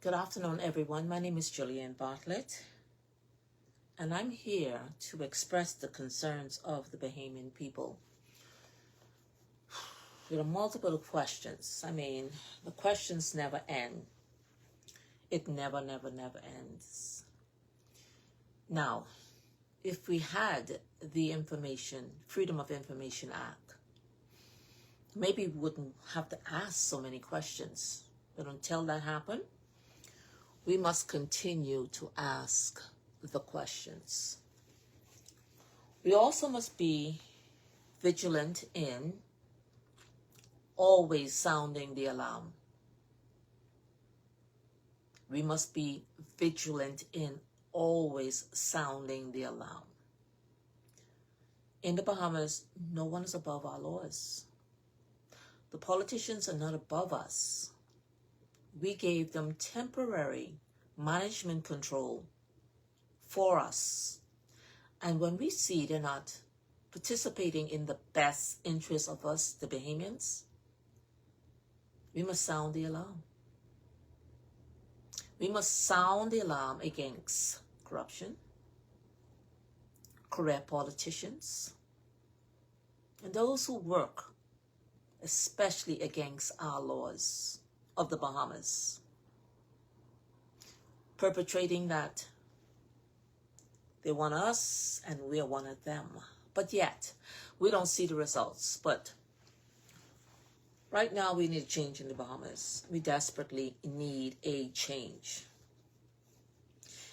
Good afternoon, everyone. My name is Julianne Bartlett, and I'm here to express the concerns of the Bahamian people. There are multiple questions. The questions never end. It never ends. Now, if we had the Freedom of Information Act, maybe we wouldn't have to ask so many questions. But until that happens, we must continue to ask the questions. We also must be vigilant in always sounding the alarm. We must be vigilant in always sounding the alarm. In the Bahamas, no one is above our laws. The politicians are not above us. We gave them temporary management control for us. And when we see they're not participating in the best interest of us, the Bahamians, we must sound the alarm. We must sound the alarm against corruption, corrupt politicians, and those who work especially against our laws of the Bahamas, perpetrating that they want us and we are one of them. But yet, we don't see the results. But right now, we need change in the Bahamas. We desperately need a change.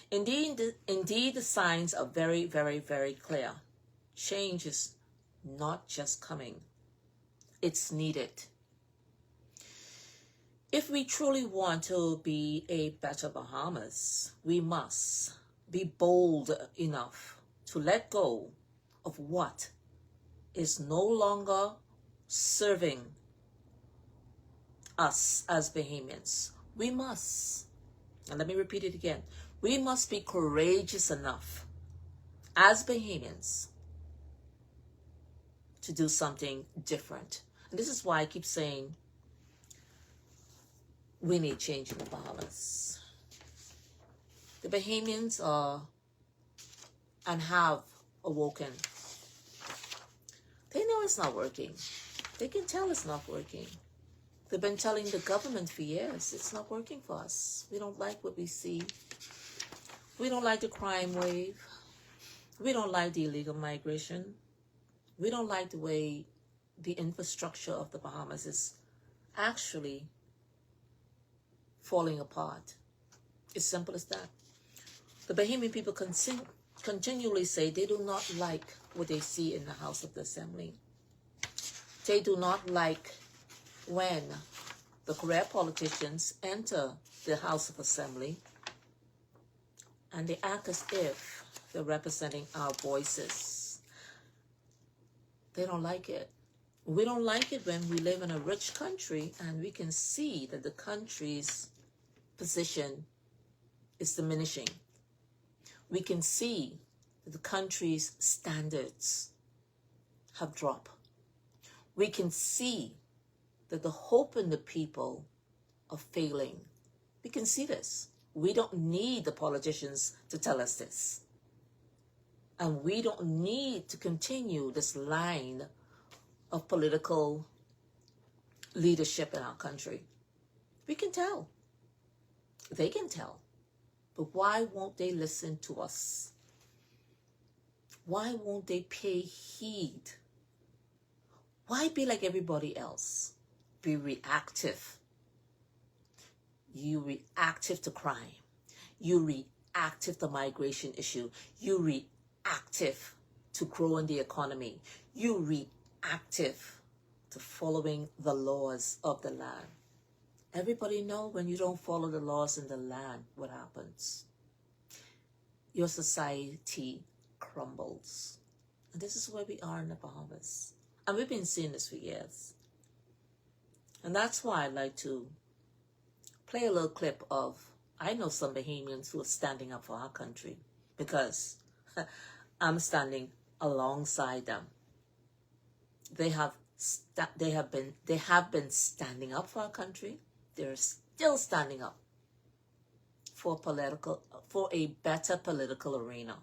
Indeed, the signs are very clear. Change is not just coming. It's needed. If we truly want to be a better Bahamas, we must be bold enough to let go of what is no longer serving us as Bahamians. We must, and let me repeat it again, we must be courageous enough as Bahamians to do something different. And this is why I keep saying we need change in the Bahamas. The Bahamians are and have awoken. They know it's not working. They can tell it's not working. They've been telling the government for years it's not working for us. We don't like what we see. We don't like the crime wave. We don't like the illegal migration. We don't like the way the infrastructure of the Bahamas is actually falling apart. It's simple as that. The Bahamian people continually say they do not like what they see in the House of the Assembly. They do not like when the corrupt politicians enter the House of Assembly and they act as if they're representing our voices. They don't like it. We don't like it when we live in a rich country and we can see that the country's position is diminishing. We can see that the country's standards have dropped. We can see that the hope in the people are failing. We can see this. We don't need the politicians to tell us this. And we don't need to continue this line of political leadership in our country. We can tell. They can tell. But why won't they listen to us? Why won't they pay heed? Why be like everybody else? Be reactive. You reactive to crime. You reactive to migration issue. You reactive to growing the economy. You reactive to following the laws of the land. Everybody know when you don't follow the laws in the land, what happens? Your society crumbles. And this is where we are in the Bahamas. And we've been seeing this for years. And that's why I'd like to play a little clip of, I know some Bahamians who are standing up for our country because I'm standing alongside them. They have been standing up for our country. They're still standing up for a better political arena.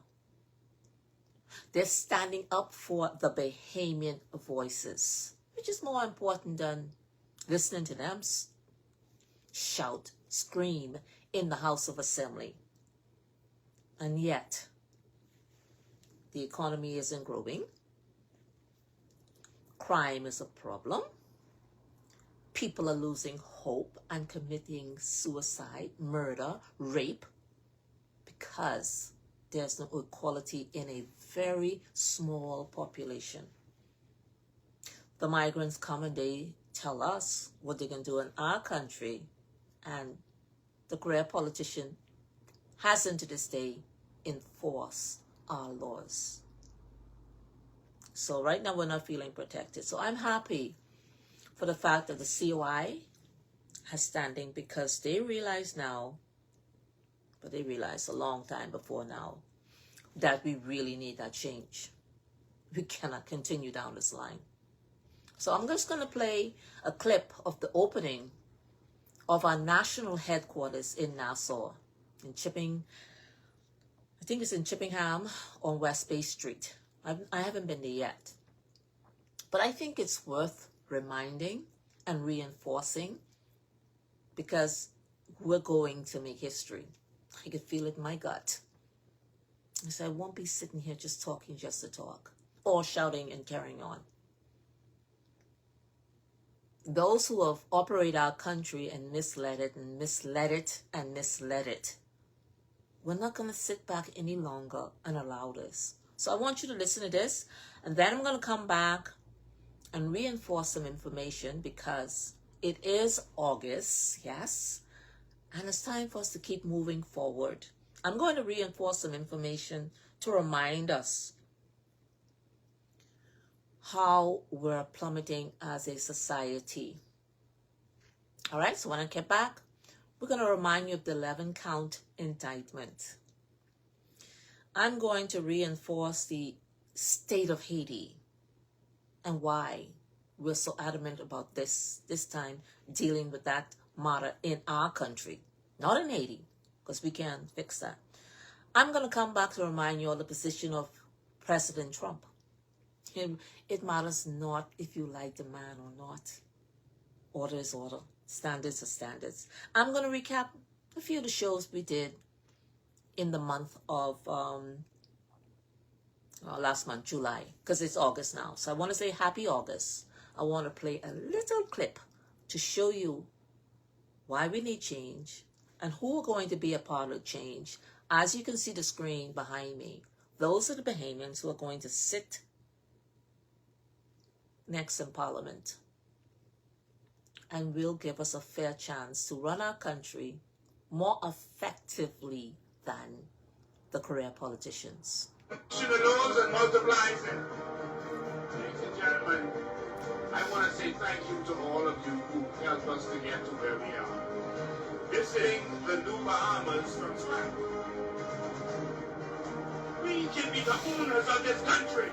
They're standing up for the Bahamian voices, which is more important than listening to them shout, scream in the House of Assembly. And yet, the economy isn't growing. Crime is a problem. People are losing hope and committing suicide, murder, rape, because there's no equality in a very small population. The migrants come and they tell us what they can do in our country, and the career politician hasn't to this day enforced our laws. So right now we're not feeling protected. So I'm happy for the fact that the COI has standing, because they realize now, but they realized a long time before now, that we really need that change. We cannot continue down this line. So I'm just going to play a clip of the opening of our national headquarters in Nassau, in Chipping. I think it's in Chippingham on West Bay Street. I haven't been there yet. But I think it's worth reminding and reinforcing, because we're going to make history. I can feel it in my gut. So I won't be sitting here just talking just to talk, or shouting and carrying on. Those who have operated our country and misled it and misled it and misled it, we're not going to sit back any longer and allow this. So I want you to listen to this, and then I'm going to come back and reinforce some information, because it is August, yes, and it's time for us to keep moving forward. I'm going to reinforce some information to remind us how we're plummeting as a society. All right, so when I get back, we're going to remind you of the 11-count indictment. I'm going to reinforce the state of Haiti and why we're so adamant about this time dealing with that matter in our country, not in Haiti, because we can't fix that. I'm going to come back to remind you of the position of President Trump. It matters not if you like the man or not. Order is order. Standards are standards. I'm going to recap a few of the shows we did in the month of last month, July, because it's August now. So I want to say happy August. I want to play a little clip to show you why we need change and who are going to be a part of the change. As you can see the screen behind me, those are the Bahamians who are going to sit next in Parliament and will give us a fair chance to run our country more effectively than the career politicians. Those and multiplies them. Ladies and gentlemen, I want to say thank you to all of you who helped us to get to where we are. Visiting the new Bahamas from scratch. We can be the owners of this country.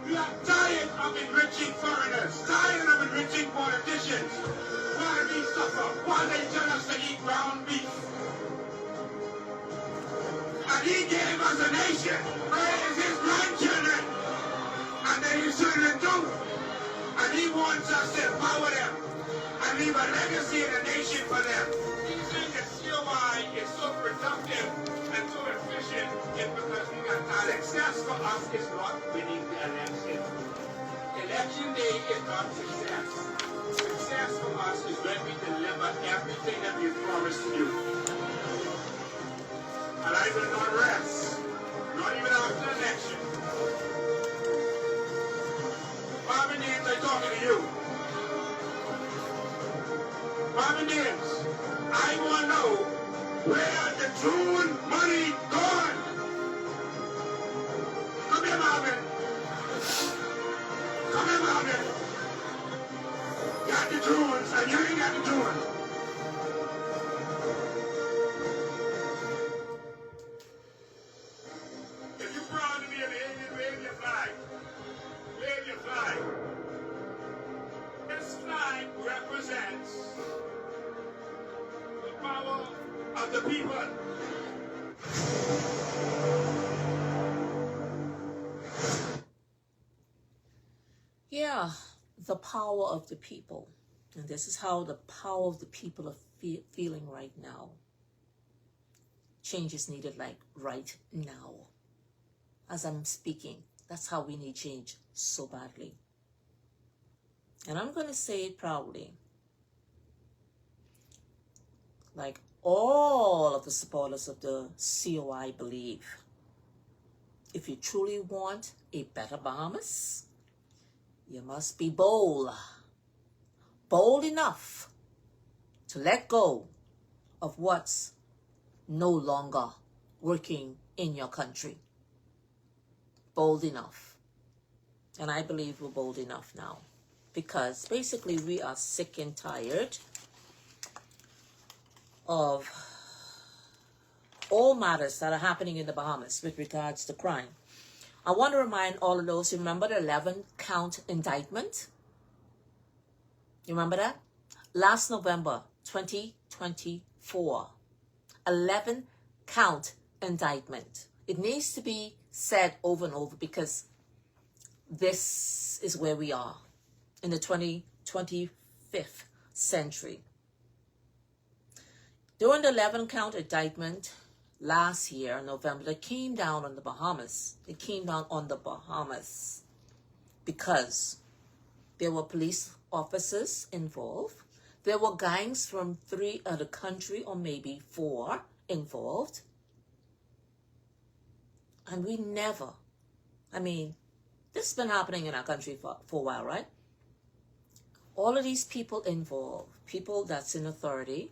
We are tired of enriching foreigners, tired of enriching politicians, while we suffer, while they tell us to eat ground beef. And he gave us a nation, raised his grandchildren, and then he shouldn't do. And he wants us to empower them and leave a legacy in the nation for them. The reason the COI is so productive and so efficient is because we got talent. Success for us is not winning the election. Election day is not success. Success for us is when we deliver everything that we promised to you. And I will not rest, not even after the election. Barbadians, I'm talking to you. Barbadians, I want to know where the June money gone. Come here, Marvin. Come here, Marvin. Got the Junes, and you ain't got the Junes. If you're proud to be an Indian, wave your flag. Wave your flag. This flag represents the the people. Yeah, the power of the people. And this is how the power of the people are feeling right now. Change is needed like right now. As I'm speaking, that's how we need change so badly. And I'm going to say it proudly. Like all of the supporters of the COI believe, if you truly want a better Bahamas, you must be bold. Bold enough to let go of what's no longer working in your country. Bold enough. And I believe we're bold enough now. Because basically we are sick and tired of all matters that are happening in the Bahamas with regards to crime. I want to remind all of those, remember the 11-count indictment? You remember that? Last November 2024. 11-count indictment. It needs to be said over and over because this is where we are in the 25th century. During the 11-count indictment last year, November, it came down on the Bahamas. It came down on the Bahamas because there were police officers involved. There were gangs from 3 other countries or maybe 4 involved. And we never, this has been happening in our country for a while, right? All of these people involved, people that's in authority.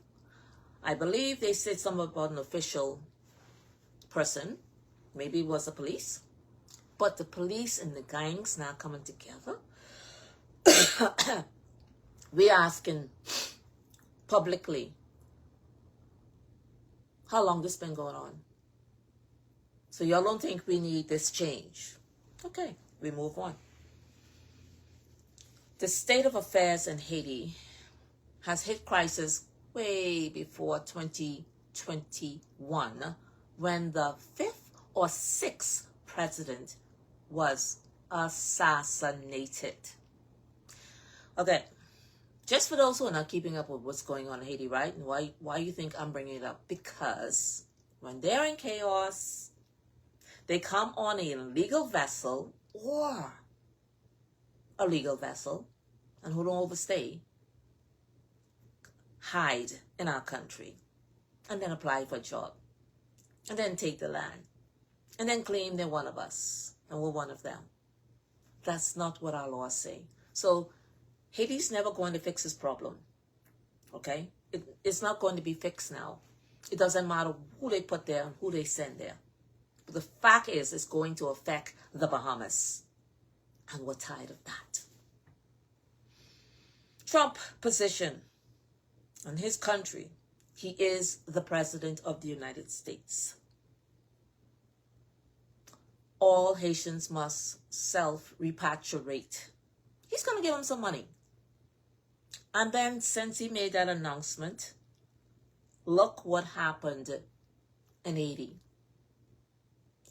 I believe they said something about an official person. Maybe it was the police. But the police and the gangs now coming together. We're asking publicly, how long this been going on? So y'all don't think we need this change? Okay, we move on. The state of affairs in Haiti has hit crisis way before 2021 when the 5th or 6th president was assassinated. Okay, just for those who are not keeping up with what's going on in Haiti, right? And why you think I'm bringing it up? Because when they're in chaos, they come on a legal vessel or a legal vessel, and who don't overstay, hide in our country, and then apply for a job, and then take the land, and then claim they're one of us, and we're one of them. That's not what our laws say. So Haiti's never going to fix this problem, okay? It's not going to be fixed now. It doesn't matter who they put there and who they send there. But the fact is, it's going to affect the Bahamas, and we're tired of that. Trump position on his country, he is the president of the United States. All Haitians must self-repatriate. He's going to give them some money. And then since he made that announcement, look what happened in Haiti.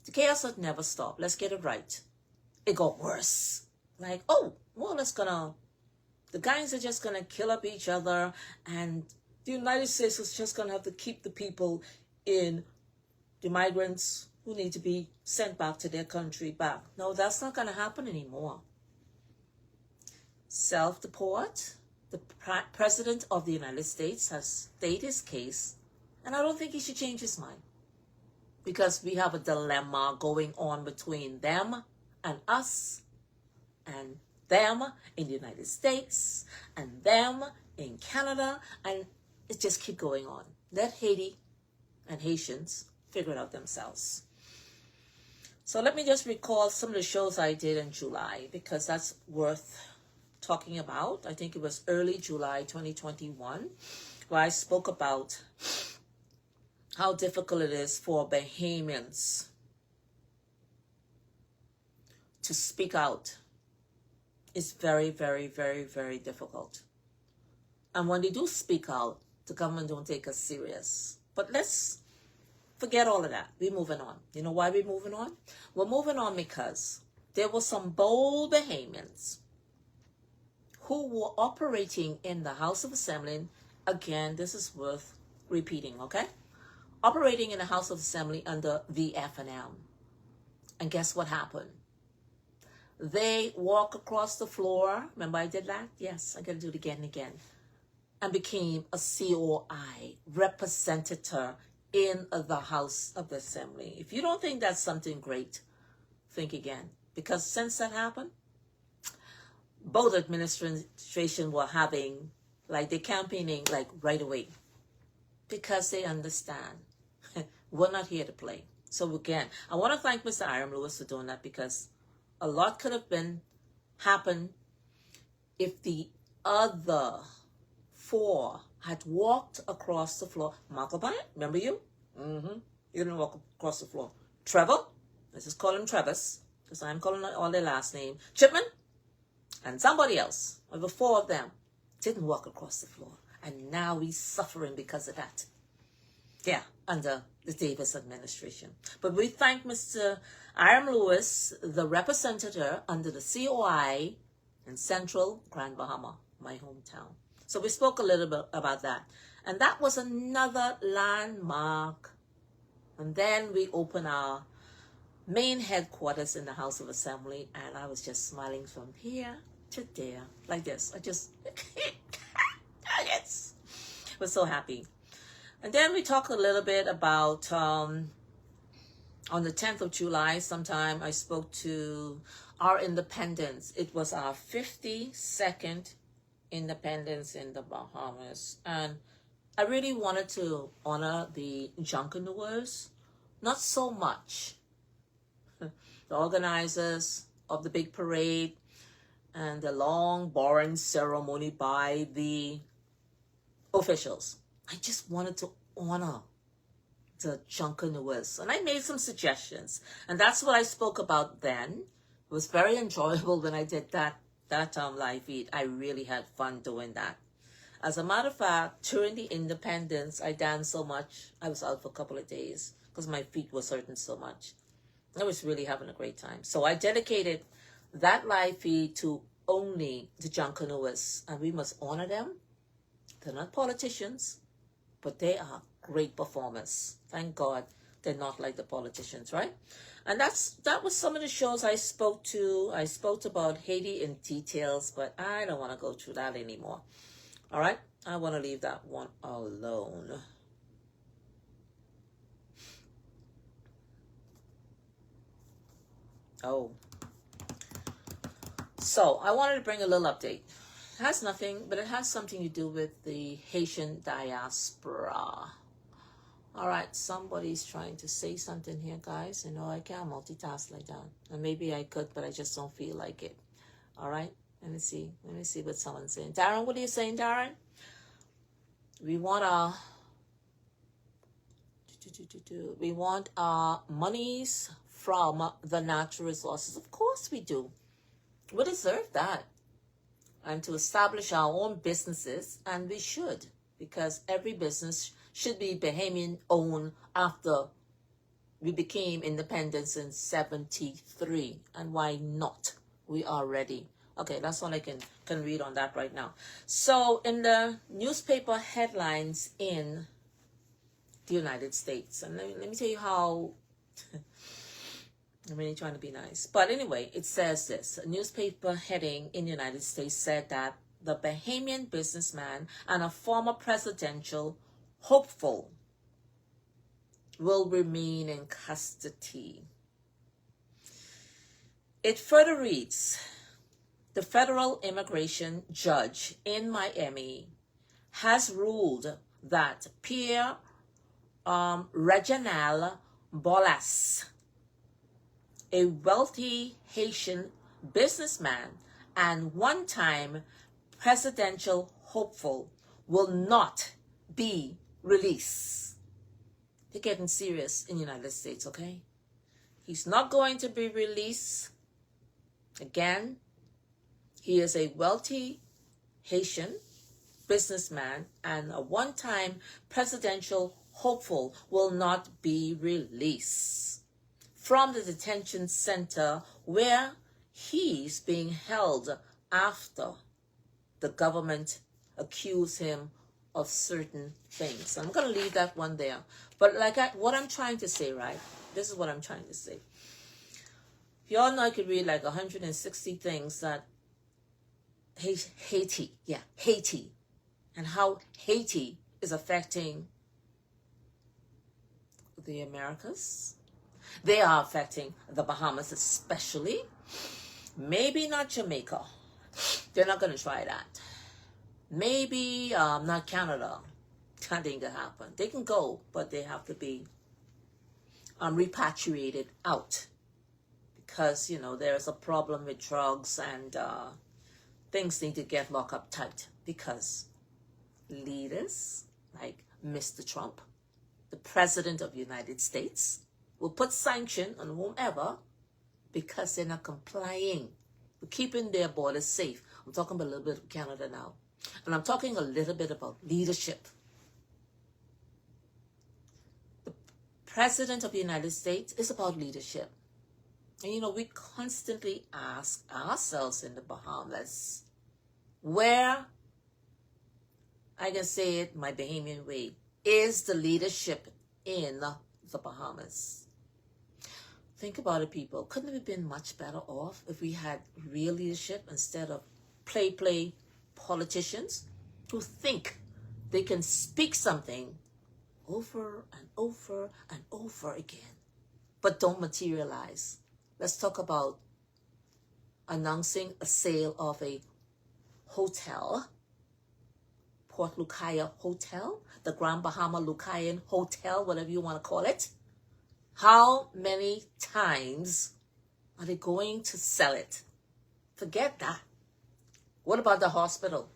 The chaos had never stopped. Let's get it right. It got worse. Like, oh, well, the gangs are just going to kill up each other, and the United States is just going to have to keep the people the migrants who need to be sent back to their country back. No, that's not going to happen anymore. Self-deport. The President of the United States has stated his case, and I don't think he should change his mind. Because we have a dilemma going on between them and us, and them in the United States, and them in Canada, and it just keep going on. Let Haiti and Haitians figure it out themselves. So let me just recall some of the shows I did in July, because that's worth talking about. I think it was early July 2021, where I spoke about how difficult it is for Bahamians to speak out. It's very, very, very, very difficult. And when they do speak out, the government don't take us serious. But let's forget all of that. We're moving on. You know why we're moving on? We're moving on because there were some bold Bahamians who were operating in the House of Assembly. Again, this is worth repeating, okay? Operating in the House of Assembly under the FNM. And guess what happened? They walk across the floor. Remember I did that? Yes, I got to do it again and again. And became a COI, representative in the House of the Assembly. If you don't think that's something great, think again. Because since that happened, both administration were having, like, they're campaigning, like, right away. Because they understand we're not here to play. So again, I want to thank Mr. Iram Lewis for doing that, because a lot could have happened if the other four had walked across the floor. Marco Bennett, remember you? You didn't walk across the floor. Trevor, let's just call him Travis, because I'm calling all their last name. Chipman, and somebody else. Over four of them didn't walk across the floor. And now he's suffering because of that. Yeah, under the Davis administration. But we thank Mr. Iram Lewis, the representative under the COI in Central Grand Bahama, my hometown. So we spoke a little bit about that. And that was another landmark. And then we opened our main headquarters in the House of Assembly. And I was just smiling from here to there, like this. I just, yes, was so happy. And then we talked a little bit about, on the 10th of July, sometime I spoke to our independence. It was our 52nd independence in the Bahamas. And I really wanted to honor the Junkaners, not so much the organizers of the big parade and the long, boring ceremony by the officials. I just wanted to honor the Junkaners. And I made some suggestions. And that's what I spoke about then. It was very enjoyable when I did that live feed. I really had fun doing that. As a matter of fact, during the independence, I danced so much. I was out for a couple of days because my feet were hurting so much. I was really having a great time. So I dedicated that live feed to only the Junkaners. And we must honor them. They're not politicians, but they are great performers. Thank God they're not like the politicians, right? And that was some of the shows I spoke to. I spoke about Haiti in details, but I don't want to go through that anymore. All right? I want to leave that one alone. Oh. So, I wanted to bring a little update. It has nothing, but it has something to do with the Haitian diaspora. All right, somebody's trying to say something here, guys. You know, I can't multitask like that. And maybe I could, but I just don't feel like it. All right, let me see what someone's saying. Darren, what are you saying, Darren? We want our monies from the natural resources. Of course we do. We deserve that. And to establish our own businesses, and we should, because every business should be Bahamian owned after we became independent in 73. And why not? We are ready. Okay, that's all I can read on that right now. So in the newspaper headlines in the United States, and let me tell you how I'm really trying to be nice. But anyway, it says this. A newspaper heading in the United States said that the Bahamian businessman and a former presidential hopeful will remain in custody. It further reads, the federal immigration judge in Miami has ruled that Pierre Reginald Bolas, a wealthy Haitian businessman and one-time presidential hopeful, will not be released. They're getting serious in the United States, okay? He's not going to be released. Again, he is a wealthy Haitian businessman and a one-time presidential hopeful will not be released from the detention center where he's being held after the government accused him of certain things. I'm going to leave that one there. But what I'm trying to say, right? This is what I'm trying to say. If y'all know, I could read like 160 things that Haiti, and how Haiti is affecting the Americas. They are affecting the Bahamas especially. Maybe not Jamaica. They're not going to try that. Maybe not Canada. That ain't going to happen. They can go, but they have to be repatriated out. Because, you know, there's a problem with drugs and things need to get locked up tight. Because leaders like Mr. Trump, the President of the United States, will put sanction on whomever because they're not complying with keeping their borders safe. I'm talking about a little bit of Canada now. And I'm talking a little bit about leadership. The President of the United States is about leadership. And, you know, we constantly ask ourselves in the Bahamas, where, I can say it my Bahamian way, is the leadership in the Bahamas? Think about it, people. Couldn't we have been much better off if we had real leadership instead of play politicians who think they can speak something over and over and over again, but don't materialize? Let's talk about announcing a sale of a hotel, Port Lucaya Hotel, the Grand Bahama Lucayan Hotel, whatever you want to call it. How many times are they going to sell it? Forget that. What about the hospital?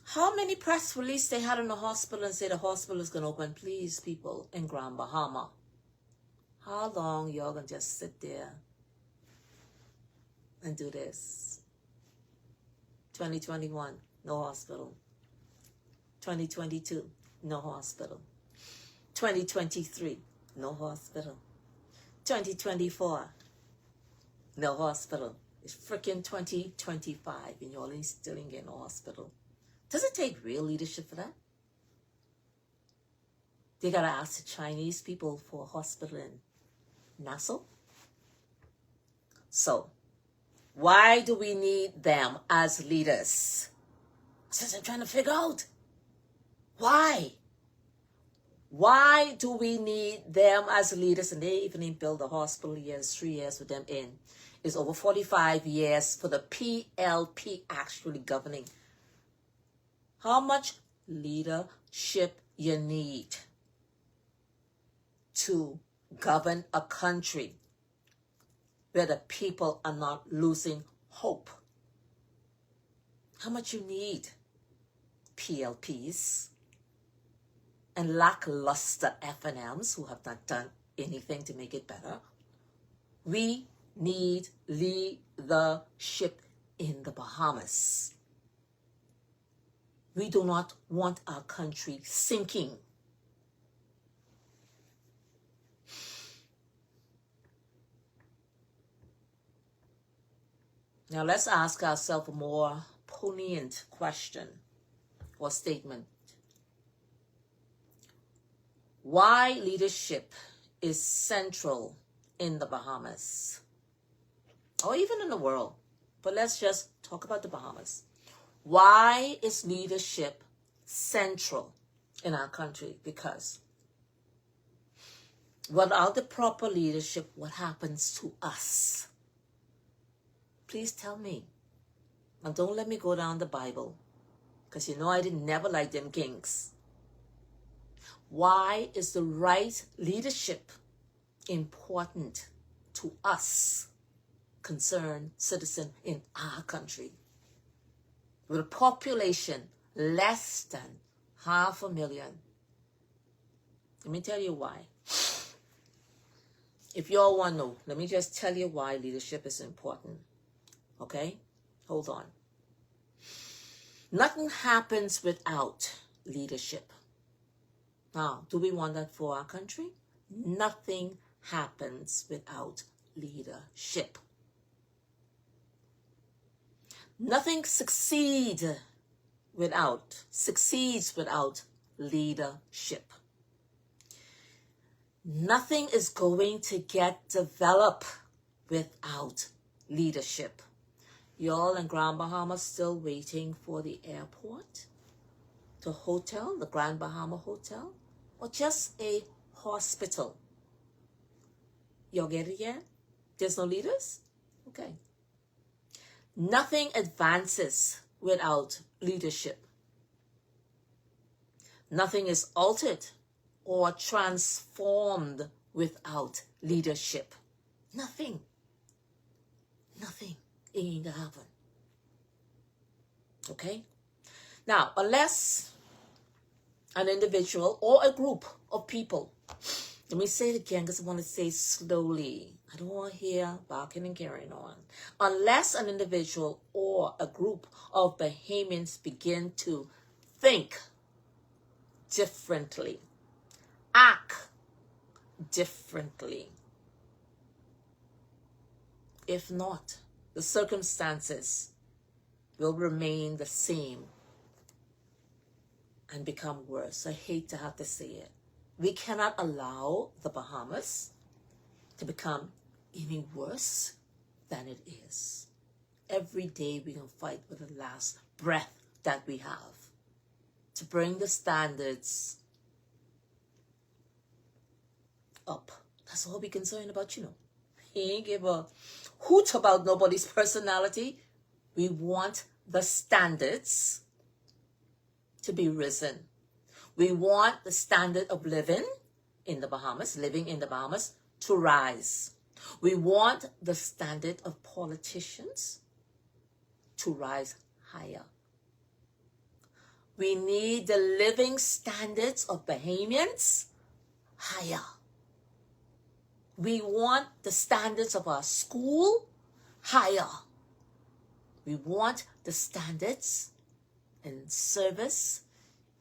How many press releases they had in the hospital and say the hospital is going to open? Please, people in Grand Bahama. How long y'all going to just sit there and do this? 2021, no hospital. 2022, no hospital. 2023, no hospital. 2024, no hospital. It's freaking 2025 and y'all ain't still ain't getting no hospital. Does it take real leadership for that? They gotta ask the Chinese people for a hospital in Nassau? So, why do we need them as leaders? That's what I'm trying to figure out. Why? Why do we need them as leaders? And they even didn't build a hospital 3 years with them in. It's over 45 years for the PLP actually governing. How much leadership you need to govern a country where the people are not losing hope? How much you need PLPs and lackluster FNMs who have not done anything to make it better? We need leadership in the Bahamas. We do not want our country sinking. Now let's ask ourselves a more poignant question or statement. Why leadership is central in the Bahamas, or even in the world, but let's just talk about the Bahamas. Why is leadership central in our country? Because without the proper leadership, what happens to us? Please tell me. And don't let me go down the Bible, because you know I didn't never like them kings. Why is the right leadership important to us, concerned citizen in our country, with a population less than 500,000? Let me tell you why. If you all want to know, let me just tell you why leadership is important. Okay? Hold on. Nothing happens without leadership. Now, do we want that for our country? Nothing happens without leadership. Nothing succeeds without leadership. Nothing is going to get developed without leadership. Y'all in Grand Bahamas still waiting for the airport, the hotel, the Grand Bahama Hotel, or just a hospital? Y'all get it yet? There's no leaders? Okay. Nothing advances without leadership. Nothing is altered or transformed without leadership. Nothing. Nothing ain't gonna happen. Okay? Now, unless an individual or a group of people, let me say it again because I want to say it slowly. I don't want to hear barking and carrying on. Unless an individual or a group of Bahamians begin to think differently, act differently. If not, the circumstances will remain the same and become worse. I hate to have to say it. We cannot allow the Bahamas to become any worse than it is. Every day we can fight with the last breath that we have to bring the standards up. That's all we're concerned about, you know. He ain't give a hoot about nobody's personality. We want the standards to be risen. We want the standard of living in the Bahamas, to rise. We want the standard of politicians to rise higher. We need the living standards of Bahamians higher. We want the standards of our school higher. We want the standards in service,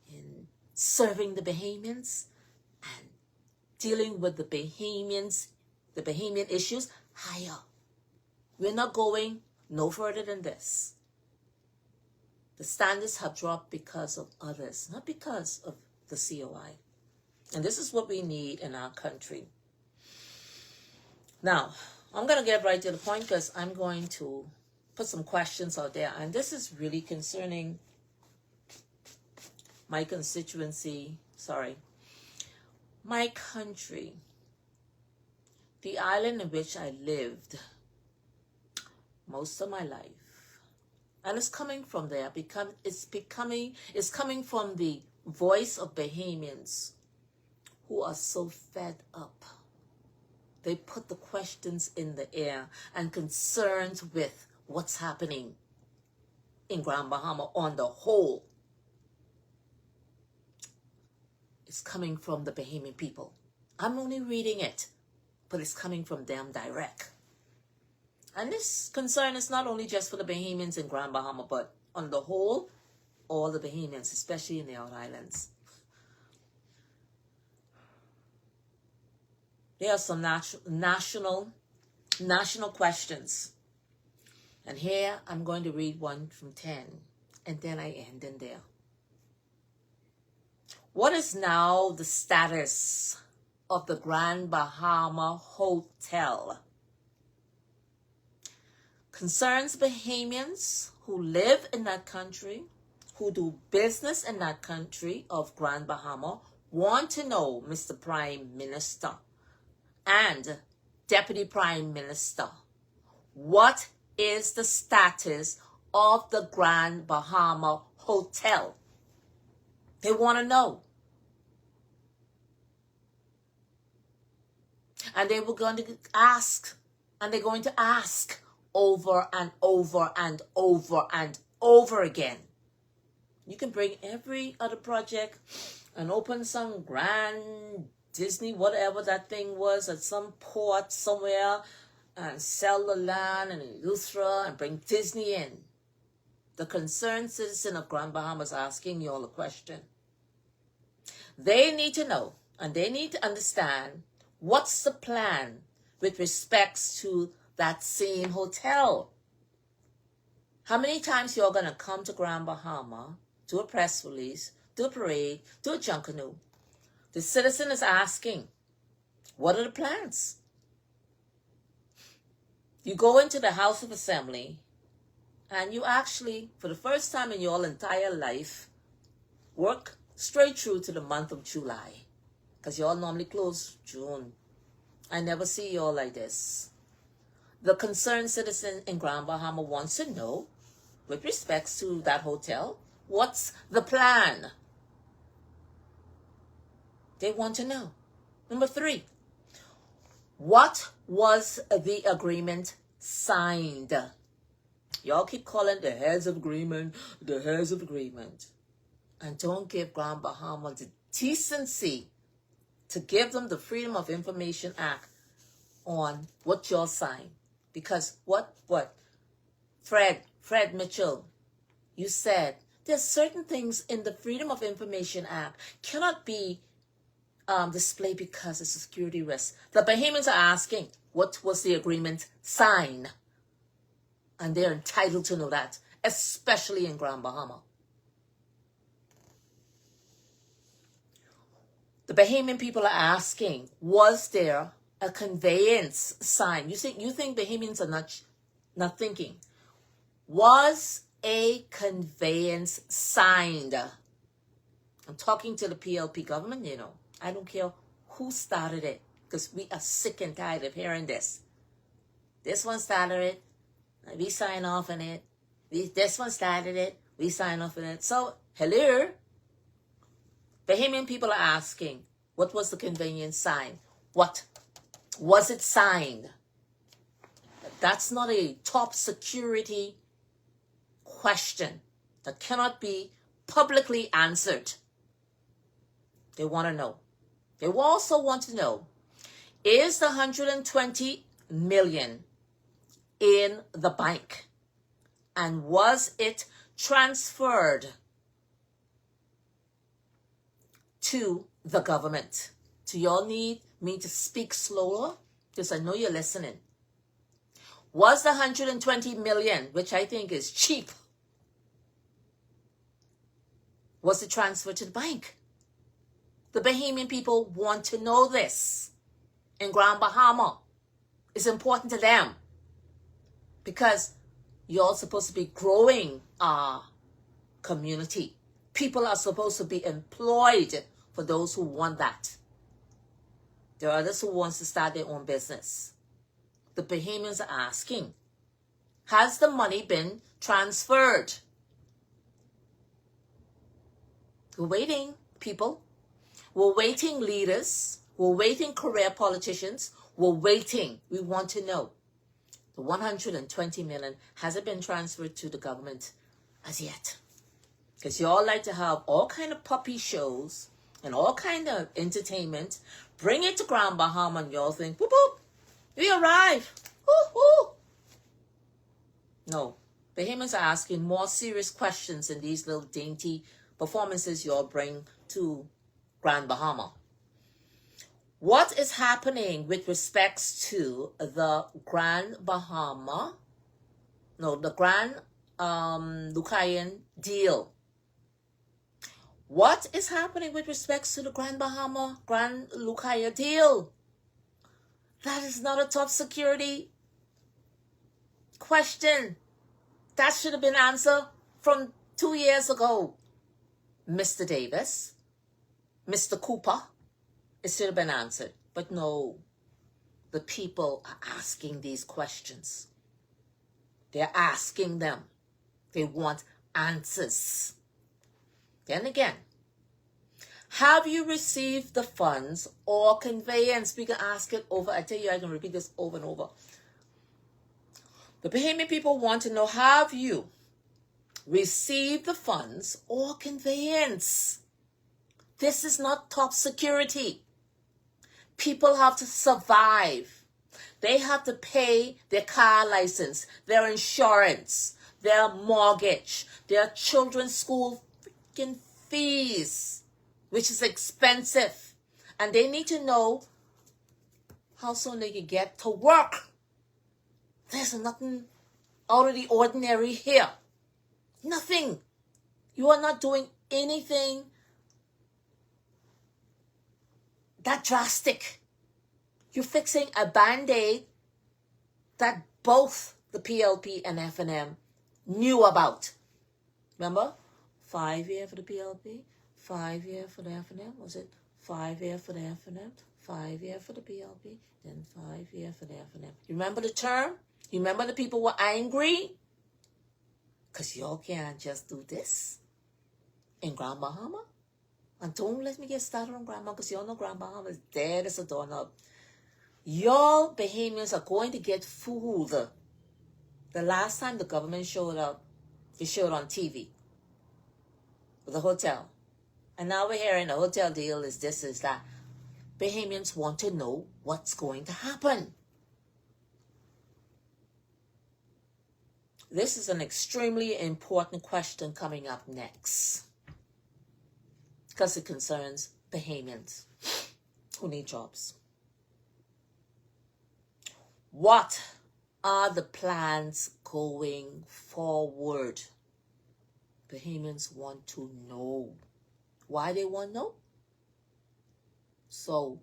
in serving the Bahamians and dealing with the Bahamian issues higher. We're not going no further than this. The standards have dropped because of others, not because of the COI. And this is what we need in our country. Now, I'm going to get right to the point because I'm going to put some questions out there. And this is really concerning my constituency, my country, the island in which I lived most of my life. And it's coming from there, it's coming from the voice of Bahamians who are so fed up. They put the questions in the air and concerns with what's happening in Grand Bahama on the whole. It's coming from the Bahamian people. I'm only reading it, but it's coming from them direct. And this concern is not only just for the Bahamians in Grand Bahama, but on the whole, all the Bahamians, especially in the Out Islands. There are some national questions. And here I'm going to read 1 from 10, and then I end in there. What is now the status of the Grand Bahama Hotel? Concerns Bahamians who live in that country, who do business in that country of Grand Bahama, want to know, Mr. Prime Minister and Deputy Prime Minister, what is the status of the Grand Bahama Hotel? They want to know. And they were going to ask, and they're going to ask over and over and over and over again. You can bring every other project and open some grand Disney, whatever that thing was, at some port somewhere, and sell the land and Eleuthera and bring Disney in. The concerned citizen of Grand Bahama is asking you all a question. They need to know and they need to understand what's the plan with respects to that same hotel. How many times you're going to come to Grand Bahama, do a press release, do a parade, do a junkanoo? The citizen is asking, what are the plans? You go into the House of Assembly and you actually, for the first time in your entire life, work straight through to the month of July. Because y'all normally close June. I never see y'all like this. The concerned citizen in Grand Bahama wants to know, with respects to that hotel, what's the plan? They want to know. Number 3, what was the agreement signed? Y'all keep calling the heads of agreement, the heads of agreement. And don't give Grand Bahama the decency to give them the Freedom of Information Act on what y'all signed. Because what? Fred Mitchell, you said there's certain things in the Freedom of Information Act cannot be displayed because it's a security risk. The Bahamians are asking, what was the agreement signed? And they're entitled to know that, especially in Grand Bahama. The Bahamian people are asking, was there a conveyance signed? You think Bahamians are not thinking. Was a conveyance signed? I'm talking to the PLP government, you know. I don't care who started it, because we are sick and tired of hearing this. This one started it, we sign off on it. This one started it, we sign off on it. So, hello? Bahamian people are asking, what was the conveyance signed? What was it signed? That's not a top security question that cannot be publicly answered. They want to know. They will also want to know, is the 120 million in the bank? And was it transferred to the government? Do y'all need me to speak slower? Because I know you're listening. Was the 120 million, which I think is cheap, was it transferred to the bank? The Bahamian people want to know this. In Grand Bahama, it's important to them. Because you're supposed to be growing our community. People are supposed to be employed for those who want that. There are others who want to start their own business. The Bahamians are asking, has the money been transferred? We're waiting, people. We're waiting, leaders. We're waiting, career politicians. We're waiting. We want to know. The 120 million hasn't been transferred to the government as yet. Because you all like to have all kind of puppy shows and all kind of entertainment. Bring it to Grand Bahama and y'all think, whoop, whoop, we arrive. Woo, woo. No. Bahamians are asking more serious questions in these little dainty performances y'all bring to Grand Bahama. What is happening with respects to the Grand Lucayan deal? What is happening with respects to the Grand Lucaya deal? That is not a top security question. That should have been answered from 2 years ago. Mr. Davis, Mr. Cooper, it should have been answered. But no, the people are asking these questions. They're asking them. They want answers. Then again, have you received the funds or conveyance? We can ask it over. I tell you, I can repeat this over and over. The Bahamian people want to know, have you received the funds or conveyance? This is not top security. People have to survive. They have to pay their car license, their insurance, their mortgage, their children's school freaking fees. which is expensive. And they need to know how soon they can get to work. There's nothing out of the ordinary here. Nothing. You are not doing anything that drastic. You're fixing a band-aid that both the PLP and F&M knew about. Remember? 5 years for the PLP, 5 years for the F&M. Was it 5 years for the F&M, 5 years for the PLP, then 5 years for the F&M? You remember the term? You remember the people were angry? Because y'all can't just do this in Grand Bahama. And don't let me get started on Grand Bahama, because y'all know Grand Bahama is dead as a doorknob. Y'all Bahamians are going to get fooled. The last time the government showed up, they showed on TV with the hotel. And now we're hearing the hotel deal is this, is that. Bahamians want to know what's going to happen. This is an extremely important question coming up next, because it concerns Bahamians who need jobs. What are the plans going forward? Bahamians want to know. Why they want to know? So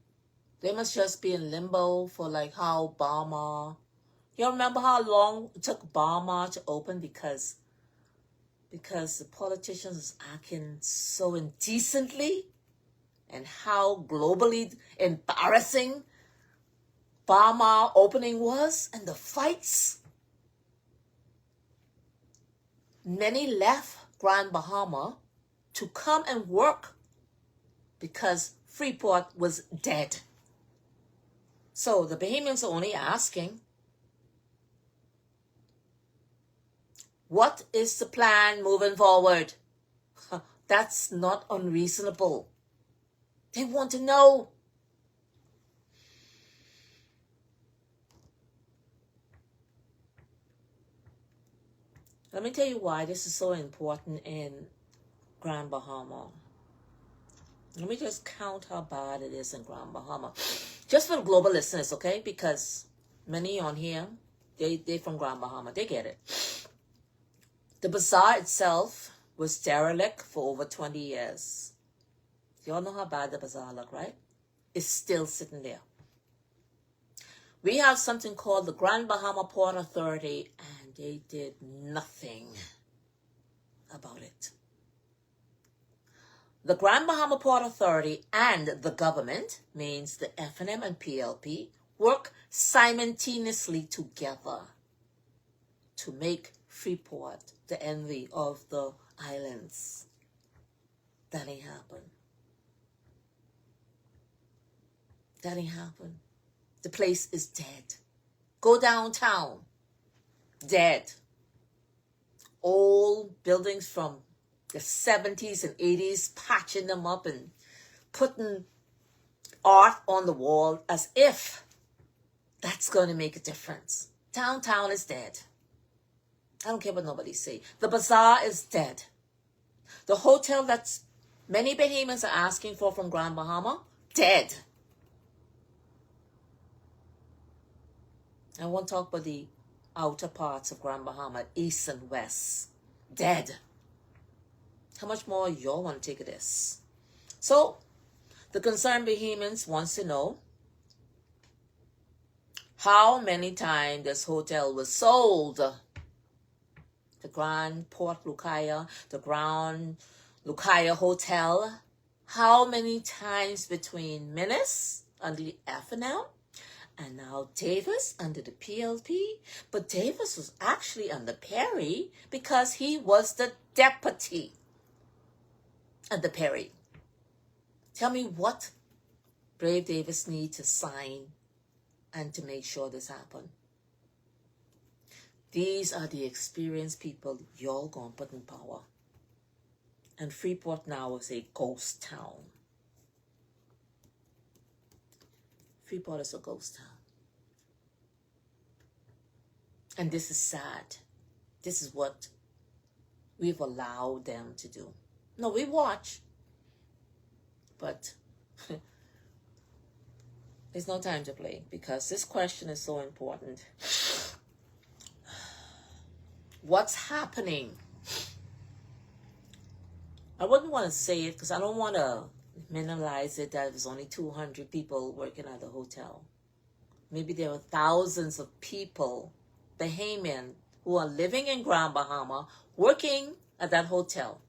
they must just be in limbo for like how Bahamas. You remember how long it took Bahamas to open because the politicians is acting so indecently, and how globally embarrassing Bahamas opening was, and the fights. Many left Grand Bahama to come and work because Freeport was dead. So the Bahamians are only asking, what is the plan moving forward? That's not unreasonable. They want to know. Let me tell you why this is so important in Grand Bahama. Let me just count how bad it is in Grand Bahama. Just for the global listeners, okay? Because many on here, they from Grand Bahama. They get it. The bazaar itself was derelict for over 20 years. You all know how bad the bazaar look, right? It's still sitting there. We have something called the Grand Bahama Port Authority, and they did nothing about it. The Grand Bahama Port Authority and the government, means the F&M and PLP, work simultaneously together to make Freeport the envy of the islands. That ain't happen. That ain't happen. The place is dead. Go downtown. Dead. Old buildings from the 70s and 80s, patching them up and putting art on the wall as if that's going to make a difference. Downtown is dead. I don't care what nobody say. The bazaar is dead. The hotel that many Bahamians are asking for from Grand Bahama, dead. I won't talk about the outer parts of Grand Bahama, east and west. Dead. How much more y'all want to take of this? So, the concerned Bahamians wants to know how many times this hotel was sold. The Grand Port Lucaya, the Grand Lucaya Hotel. How many times between Menace under the F&M and now Davis under the PLP? But Davis was actually under Perry because he was the deputy under Perry. Tell me what Brave Davis need to sign and to make sure this happen. These are the experienced people y'all gonna put in power. And Freeport now is a ghost town. Freeport is a ghost town. And this is sad. This is what we've allowed them to do. No, we watch. But there's no time to play because this question is so important. What's happening? I wouldn't want to say it because I don't want to minimize it that there's only 200 people working at the hotel. Maybe there are thousands of people, Bahamian, who are living in Grand Bahama, working at that hotel.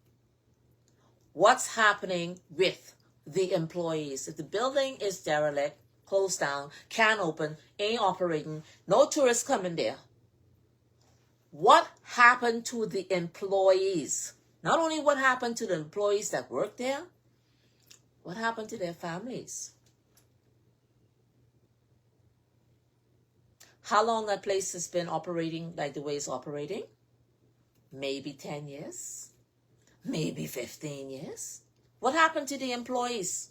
What's happening with the employees? If the building is derelict, closed down, can't open, ain't operating, no tourists coming there, what happened to the employees? Not only what happened to the employees that work there, what happened to their families? How long that place has been operating like the way it's operating? Maybe 10 years, maybe 15 years. What happened to the employees?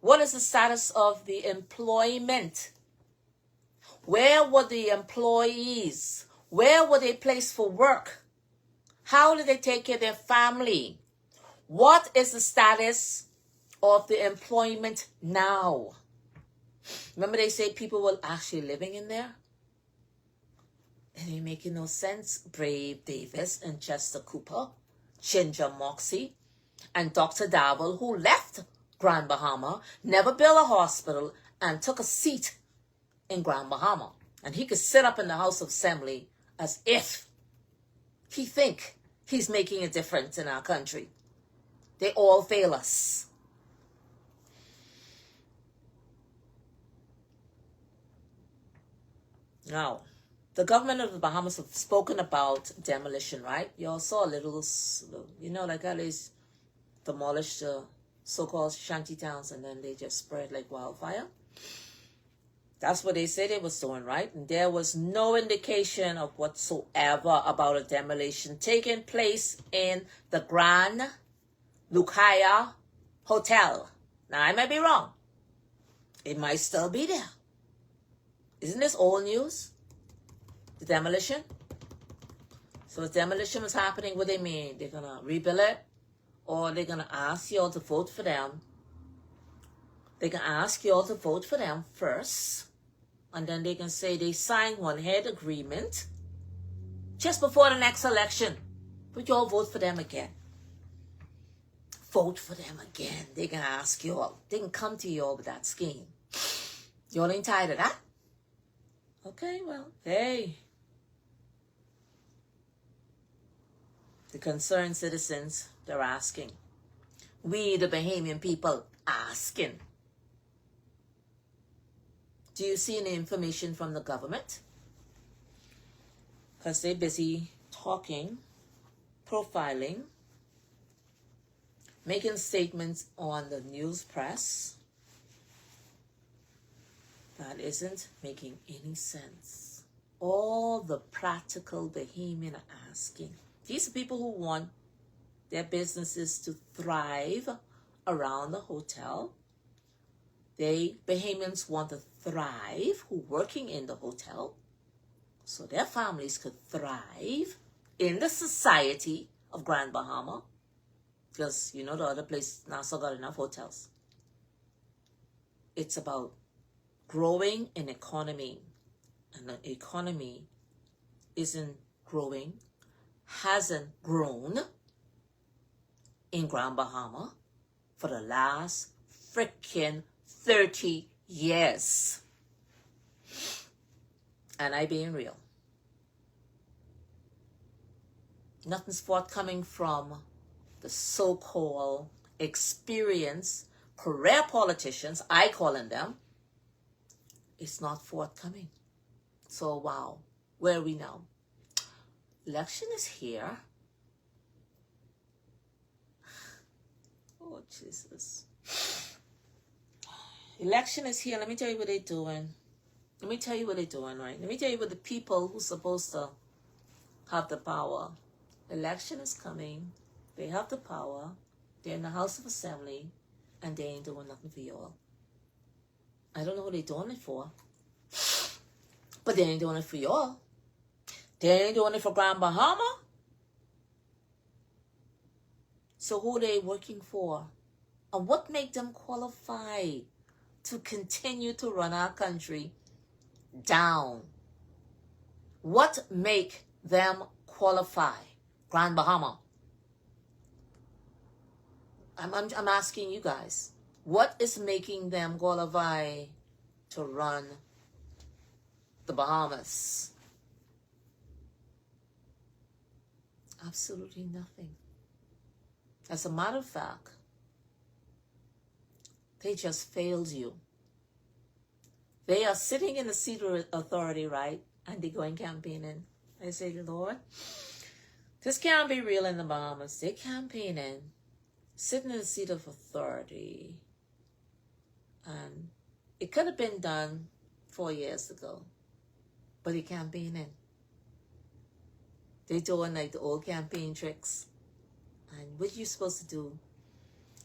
What is the status of the employment? Where were the employees? Where were they placed for work? How did they take care of their family? What is the status of the employment now? Remember they say people were actually living in there? It ain't making no sense. Brave Davis and Chester Cooper, Ginger Moxie, and Dr. Dowell, who left Grand Bahama, never built a hospital, and took a seat in Grand Bahama. And he could sit up in the House of Assembly as if he think he's making a difference in our country. They all fail us. Now, the government of the Bahamas have spoken about demolition, right? You all saw a little, like how they demolished the so-called shanty towns and then they just spread like wildfire. That's what they said they was doing, right? And there was no indication of whatsoever about a demolition taking place in the Grand Lucaya Hotel. Now, I might be wrong. It might still be there. Isn't this old news? The demolition? So if demolition was happening, what do they mean? They're going to rebuild it? Or they're going to ask you all to vote for them? They can ask you all to vote for them first. And then they can say they signed one head agreement just before the next election. But you all vote for them again. Vote for them again. They can ask you all. They can come to you all with that scheme. You all ain't tired of that? Okay, well, hey. The concerned citizens, they're asking. We, the Bahamian people, asking. Do you see any information from the government? Because they're busy talking, profiling, making statements on the news press. That isn't making any sense. All the practical Bahamian are asking. These are people who want their businesses to thrive around the hotel. Bahamians want to thrive who working in the hotel so their families could thrive in the society of Grand Bahama. Because, the other place Nassau got enough hotels. It's about growing an economy. And the economy isn't growing, hasn't grown in Grand Bahama for the last freaking 30 years. And I being real. Nothing's forthcoming from the so-called experienced career politicians, I calling them. It's not forthcoming. So wow, where are we now? Election is here. Oh Jesus. Election is here. Let me tell you what they're doing. Right? Let me tell you what the people who's supposed to have the power. Election is coming. They have the power. They're in the House of Assembly. And they ain't doing nothing for y'all. I don't know what they're doing it for. But they ain't doing it for y'all. They ain't doing it for Grand Bahama. So who are they working for? And what make them qualify to continue to run our country down? What make them qualify? Grand Bahama. I'm asking you guys. What is making them qualify to run the Bahamas? Absolutely nothing. As a matter of fact, they just failed you. They are sitting in the seat of authority, right? And they going campaigning. I say, Lord, this can't be real in the Bahamas. They campaigning, sitting in the seat of authority. And it could have been done 4 years ago. But they campaigning. They doing like the old campaign tricks. And what you supposed to do?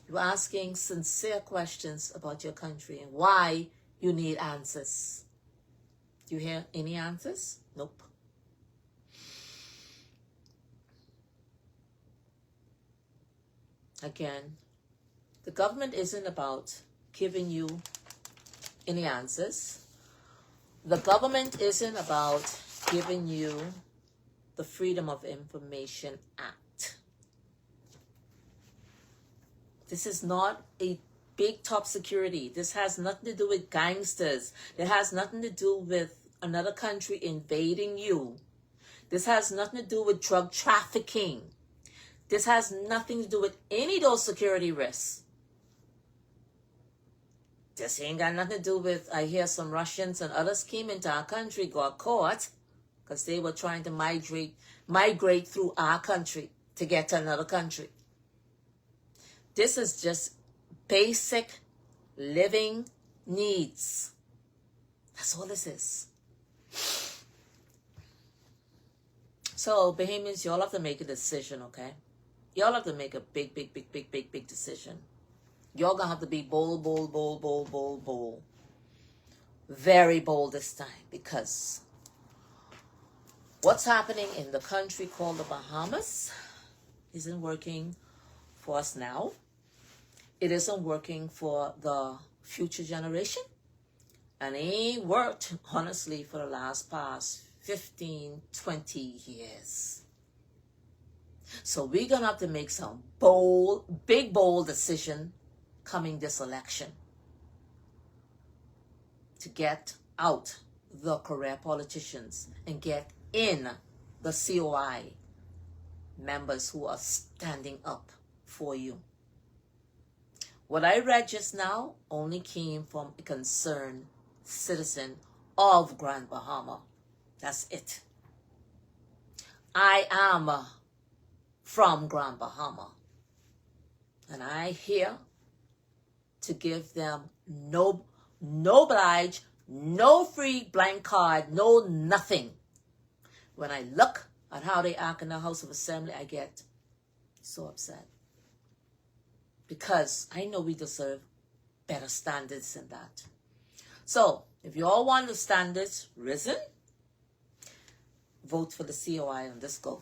You're asking sincere questions about your country and why you need answers. Do you hear any answers? Nope. Again, the government isn't about giving you any answers. The government isn't about giving you the Freedom of Information Act. This is not a big top security. This has nothing to do with gangsters. It has nothing to do with another country invading you. This has nothing to do with drug trafficking. This has nothing to do with any of those security risks. This ain't got nothing to do with, I hear some Russians and others came into our country, got caught, because they were trying to migrate through our country to get to another country. This is just basic living needs. That's all this is. So, Bahamians, y'all have to make a decision, okay? Y'all have to make a big decision. Y'all gonna have to be bold. Very bold this time, because what's happening in the country called the Bahamas isn't working for us now. It isn't working for the future generation. And it ain't worked, honestly, for the past 15, 20 years. So we're going to have to make some bold decision coming this election to get out the career politicians and get in the COI members who are standing up for you. What I read just now only came from a concerned citizen of Grand Bahama. That's it. I am from Grand Bahama. And I here to give them no oblige, no free blank card, no nothing. When I look at how they act in the House of Assembly, I get so upset. Because I know we deserve better standards than that. So, if you all want the standards risen, vote for the COI and let's go.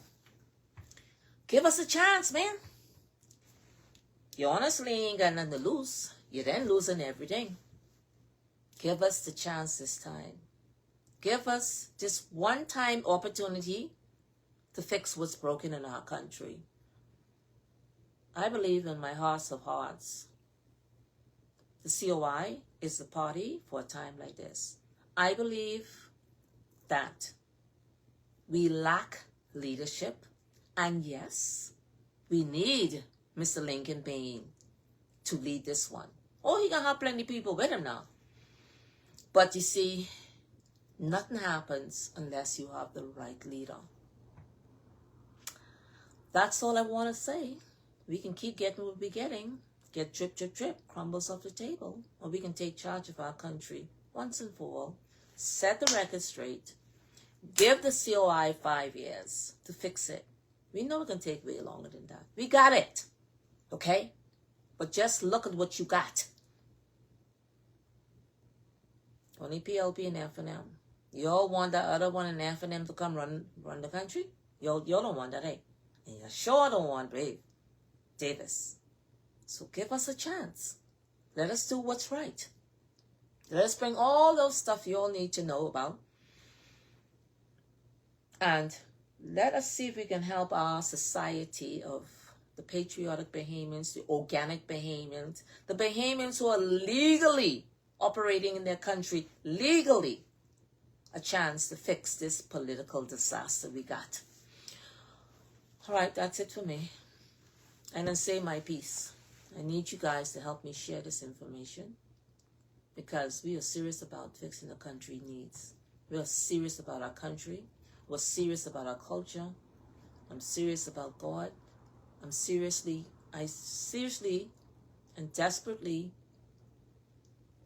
Give us a chance, man. You honestly ain't got nothing to lose. You're then losing everything. Give us the chance this time. Give us this one-time opportunity to fix what's broken in our country. I believe in my heart of hearts, the COI is the party for a time like this. I believe that we lack leadership, and yes, we need Mr. Lincoln Payne to lead this one. Oh, he gonna have plenty of people with him now. But you see, nothing happens unless you have the right leader. That's all I want to say. We can keep getting what we're getting. Get drip, crumbles off the table. Or we can take charge of our country once and for all. Set the record straight. Give the COI 5 years to fix it. We know it can take way longer than that. We got it. Okay? But just look at what you got. Only PLP and F&M. Y'all want that other one in F&M to come run the country? Y'all don't want that, hey? And you sure don't want Brave Davis. So give us a chance. Let us do what's right. Let us bring all those stuff you all need to know about. And let us see if we can help our society of the patriotic Bahamians, the organic Bahamians, the Bahamians who are legally operating in their country, legally, a chance to fix this political disaster we got. All right, that's it for me. And then say my piece. I need you guys to help me share this information because we are serious about fixing the country needs. We are serious about our country. We're serious about our culture. I'm serious about God. I seriously and desperately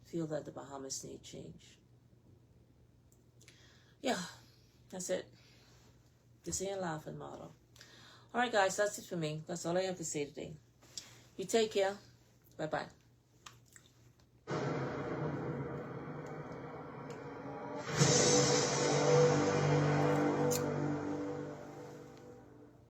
feel that the Bahamas need change. Yeah, that's it. This ain't a laughing model. All right, guys, that's it for me. That's all I have to say today. You take care. Bye-bye.